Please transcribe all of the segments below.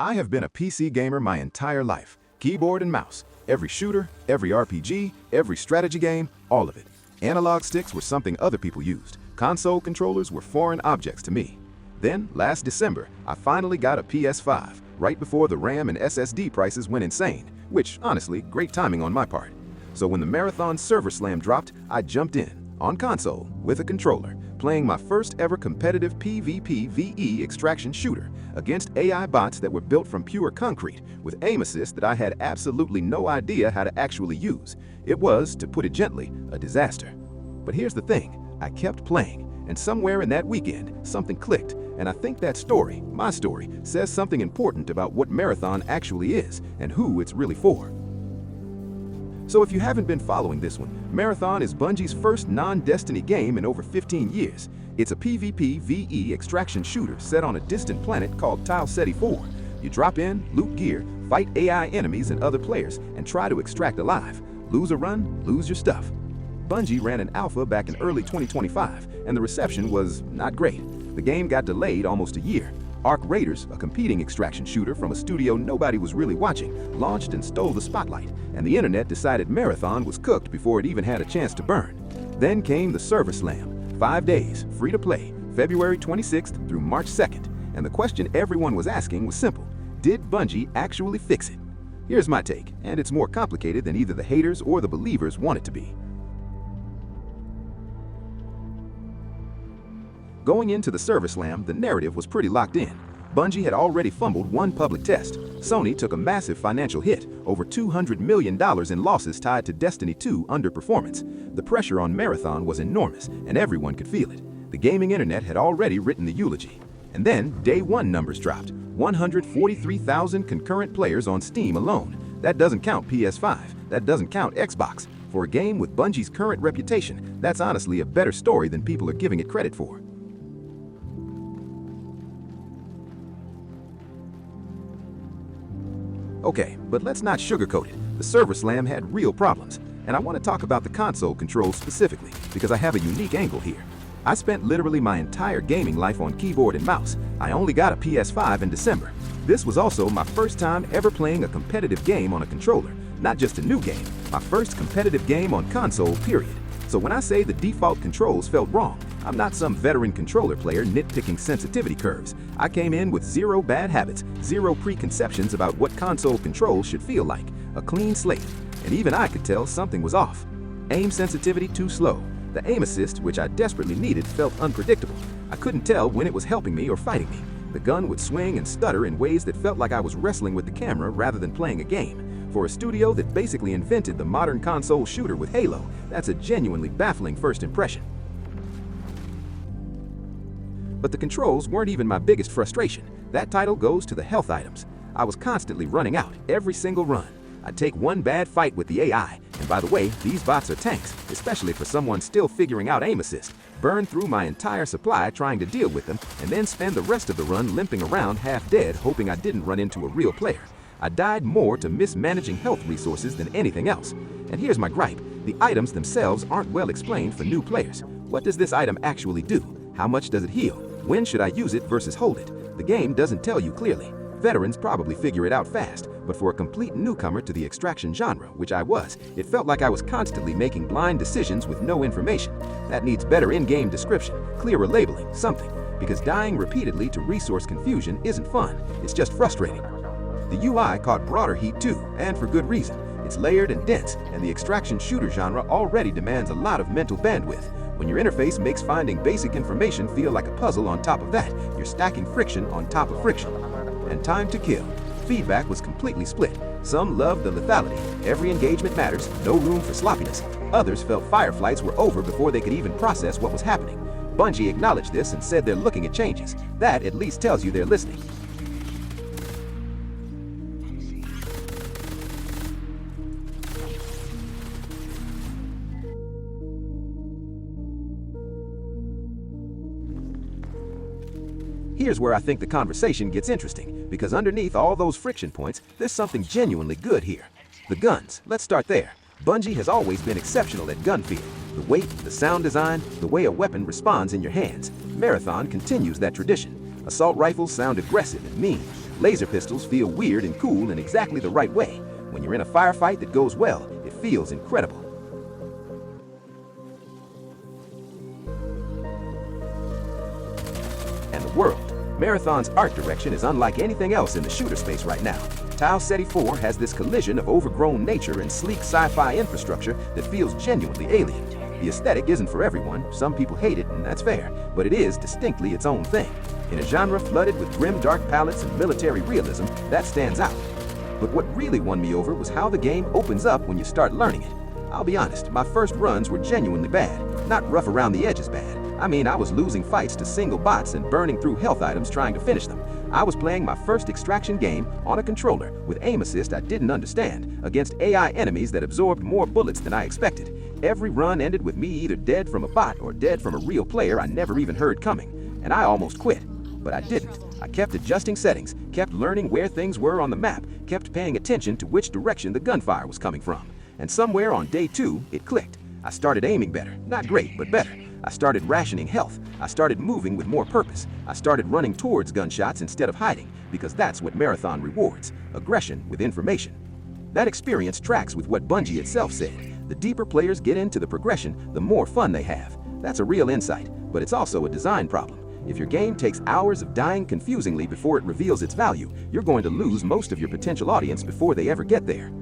I have been a PC gamer my entire life. Keyboard and mouse. Every shooter, every RPG, every strategy game, all of it. Analog sticks were something other people used. Console controllers were foreign objects to me. Then, last December, I finally got a PS5, right before the RAM and SSD prices went insane, which, honestly, great timing on my part. So when the Marathon Server Slam dropped, I jumped in, on console, with a controller, playing my first ever competitive PvPvE extraction shooter against AI bots that were built from pure concrete with aim assist that I had absolutely no idea how to actually use. It was, to put it gently, a disaster. But here's the thing, I kept playing, and somewhere in that weekend, something clicked, and I think that story, my story, says something important about what Marathon actually is and who it's really for. So if you haven't been following this one, Marathon is Bungie's first non-Destiny game in over 15 years. It's a PvPvE extraction shooter set on a distant planet called Tile Ceti 4. You drop in, loot gear, fight AI enemies and other players, and try to extract alive. Lose a run, lose your stuff. Bungie ran an alpha back in early 2025, and the reception was not great. The game got delayed almost a year. Arc Raiders, a competing extraction shooter from a studio nobody was really watching, launched and stole the spotlight, and the internet decided Marathon was cooked before it even had a chance to burn. Then came the Server Slam, 5 days, free to play, February 26th through March 2nd, and the question everyone was asking was simple: did Bungie actually fix it? Here's my take, and it's more complicated than either the haters or the believers want it to be. Going into the Server Slam, the narrative was pretty locked in. Bungie had already fumbled one public test. Sony took a massive financial hit, over $200 million in losses tied to Destiny 2 underperformance. The pressure on Marathon was enormous, and everyone could feel it. The gaming internet had already written the eulogy. And then, day one numbers dropped. 143,000 concurrent players on Steam alone. That doesn't count PS5. That doesn't count Xbox. For a game with Bungie's current reputation, that's honestly a better story than people are giving it credit for. Okay, but let's not sugarcoat it. The Server Slam had real problems, and I want to talk about the console controls specifically because I have a unique angle here. I spent literally my entire gaming life on keyboard and mouse. I only got a PS5 in December. This was also my first time ever playing a competitive game on a controller, not just a new game, my first competitive game on console, period. So when I say the default controls felt wrong, I'm not some veteran controller player nitpicking sensitivity curves. I came in with zero bad habits, zero preconceptions about what console controls should feel like, a clean slate. And even I could tell something was off. Aim sensitivity too slow. The aim assist, which I desperately needed, felt unpredictable. I couldn't tell when it was helping me or fighting me. The gun would swing and stutter in ways that felt like I was wrestling with the camera rather than playing a game. For a studio that basically invented the modern console shooter with Halo, that's a genuinely baffling first impression. But the controls weren't even my biggest frustration. That title goes to the health items. I was constantly running out, every single run. I'd take one bad fight with the AI, and by the way, these bots are tanks, especially for someone still figuring out aim assist, burn through my entire supply trying to deal with them, and then spend the rest of the run limping around half dead hoping I didn't run into a real player. I died more to mismanaging health resources than anything else. And here's my gripe, the items themselves aren't well explained for new players. What does this item actually do? How much does it heal? When should I use it versus hold it? The game doesn't tell you clearly. Veterans probably figure it out fast, but for a complete newcomer to the extraction genre, which I was, it felt like I was constantly making blind decisions with no information. That needs better in-game description, clearer labeling, something, because dying repeatedly to resource confusion isn't fun, it's just frustrating. The UI caught broader heat too, and for good reason. It's layered and dense, and the extraction shooter genre already demands a lot of mental bandwidth. When your interface makes finding basic information feel like a puzzle on top of that, you're stacking friction on top of friction. And time to kill. Feedback was completely split. Some loved the lethality, every engagement matters, no room for sloppiness. Others felt fireflights were over before they could even process what was happening. Bungie acknowledged this and said they're looking at changes. That at least tells you they're listening. Here's where I think the conversation gets interesting, because underneath all those friction points, there's something genuinely good here. The guns, let's start there. Bungie has always been exceptional at gun feel. The weight, the sound design, the way a weapon responds in your hands. Marathon continues that tradition. Assault rifles sound aggressive and mean. Laser pistols feel weird and cool in exactly the right way. When you're in a firefight that goes well, it feels incredible. And the world. Marathon's art direction is unlike anything else in the shooter space right now. Tau Ceti 4 has this collision of overgrown nature and sleek sci-fi infrastructure that feels genuinely alien. The aesthetic isn't for everyone, some people hate it, and that's fair, but it is distinctly its own thing. In a genre flooded with grim dark palettes and military realism, that stands out. But what really won me over was how the game opens up when you start learning it. I'll be honest, my first runs were genuinely bad, not rough around the edges bad. I mean, I was losing fights to single bots and burning through health items trying to finish them. I was playing my first extraction game on a controller with aim assist I didn't understand against AI enemies that absorbed more bullets than I expected. Every run ended with me either dead from a bot or dead from a real player I never even heard coming. And I almost quit. But I didn't. I kept adjusting settings, kept learning where things were on the map, kept paying attention to which direction the gunfire was coming from. And somewhere on day 2, it clicked. I started aiming better. Not great, but better. I started rationing health. I started moving with more purpose. I started running towards gunshots instead of hiding, because that's what Marathon rewards, aggression with information. That experience tracks with what Bungie itself said. The deeper players get into the progression, the more fun they have. That's a real insight, but it's also a design problem. If your game takes hours of dying confusingly before it reveals its value, you're going to lose most of your potential audience before they ever get there.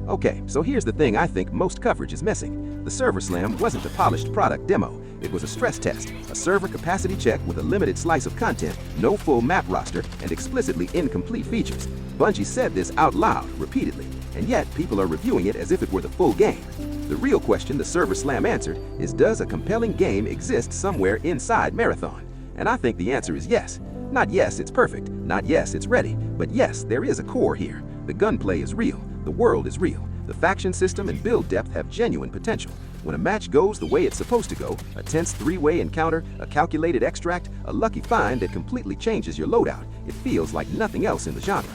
Okay, so here's the thing I think most coverage is missing. The Server Slam wasn't a polished product demo. It was a stress test, a server capacity check with a limited slice of content, no full map roster, and explicitly incomplete features. Bungie said this out loud, repeatedly, and yet people are reviewing it as if it were the full game. The real question the Server Slam answered is, does a compelling game exist somewhere inside Marathon? And I think the answer is yes. Not yes, it's perfect, not yes, it's ready, but yes, there is a core here. The gunplay is real. The world is real. The faction system and build depth have genuine potential. When a match goes the way it's supposed to go, a tense three-way encounter, a calculated extract, a lucky find that completely changes your loadout, it feels like nothing else in the genre.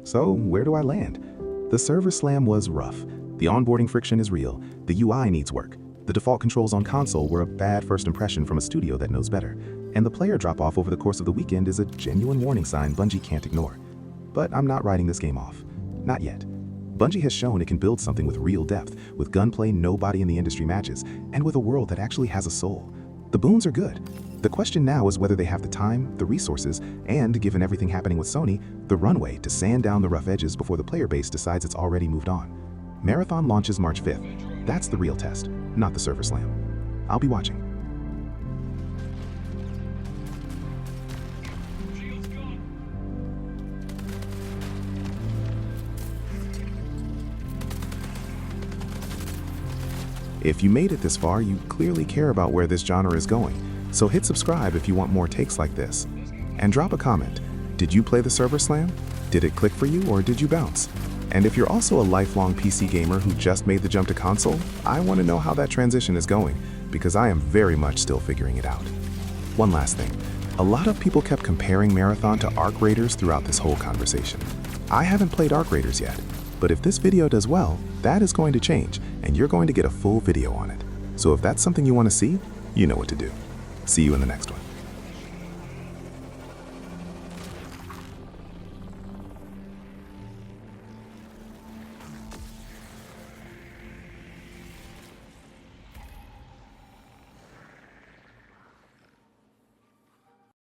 So, where do I land? The Server Slam was rough. The onboarding friction is real. The UI needs work. The default controls on console were a bad first impression from a studio that knows better, and the player drop-off over the course of the weekend is a genuine warning sign Bungie can't ignore. But I'm not writing this game off. Not yet. Bungie has shown it can build something with real depth, with gunplay nobody in the industry matches, and with a world that actually has a soul. The boons are good. The question now is whether they have the time, the resources, and, given everything happening with Sony, the runway to sand down the rough edges before the player base decides it's already moved on. Marathon launches March 5th. That's the real test, not the Server Slam. I'll be watching. If you made it this far, you clearly care about where this genre is going, so hit subscribe if you want more takes like this. And drop a comment. Did you play the Server Slam? Did it click for you, or did you bounce? And if you're also a lifelong PC gamer who just made the jump to console, I want to know how that transition is going, because I am very much still figuring it out. One last thing. A lot of people kept comparing Marathon to Arc Raiders throughout this whole conversation. I haven't played Arc Raiders yet, but if this video does well, that is going to change, and you're going to get a full video on it. So if that's something you want to see, you know what to do. See you in the next one.